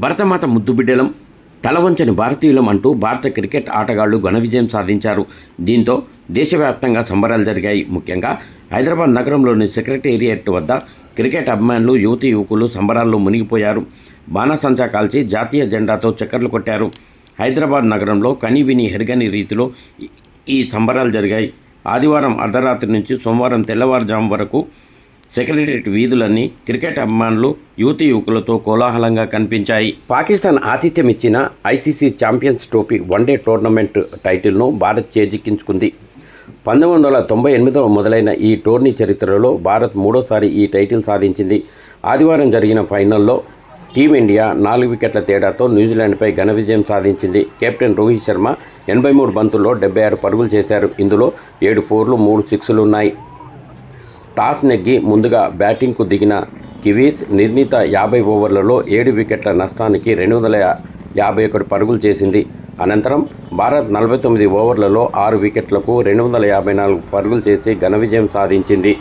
భరతమాత ముద్దుబిడ్డలం, తలవంచని భారతీయులం అంటూ భారత క్రికెట్ ఆటగాళ్లు ఘన విజయం సాధించారు. దీంతో దేశవ్యాప్తంగా సంబరాలు జరిగాయి. ముఖ్యంగా హైదరాబాద్ నగరంలోని సెక్రటేరియట్ వద్ద క్రికెట్ అభిమానులు, యువతీ యువకులు సంబరాల్లో మునిగిపోయారు. బాణాసంచా కాల్చి జాతీయ జెండాతో చక్కర్లు కొట్టారు. హైదరాబాద్ నగరంలో కనీవిని ఎరగని రీతిలో ఈ సంబరాలు జరిగాయి. ఆదివారం అర్ధరాత్రి నుంచి సోమవారం తెల్లవారుజాము వరకు సెక్రటేరియట్ వీధులన్నీ క్రికెట్ అభిమానులు, యువతీ యువకులతో కోలాహలంగా కనిపించాయి. పాకిస్తాన్ ఆతిథ్యం ఇచ్చిన ICC champions trophy one day tournament టైటిల్ను భారత్ చేజిక్కించుకుంది. 1998లో మొదలైన ఈ టోర్నీ చరిత్రలో భారత్ మూడోసారి ఈ టైటిల్ సాధించింది. ఆదివారం జరిగిన ఫైనల్లో టీమిండియా 4 వికెట్ల తేడాతో న్యూజిలాండ్పై ఘన విజయం సాధించింది. కెప్టెన్ రోహిత్ శర్మ 83 బంతుల్లో 76 పరుగులు చేశారు. ఇందులో 7 4లు 3 6లు ఉన్నాయి. టాస్ నెగ్గి ముందుగా బ్యాటింగ్కు దిగిన కివీస్ నిర్ణీత 50 ఓవర్లలో 7 వికెట్ల నష్టానికి 251 పరుగులు చేసింది. అనంతరం భారత్ 49 ఓవర్లలో 6 వికెట్లకు 254 పరుగులు చేసి ఘన విజయం సాధించింది.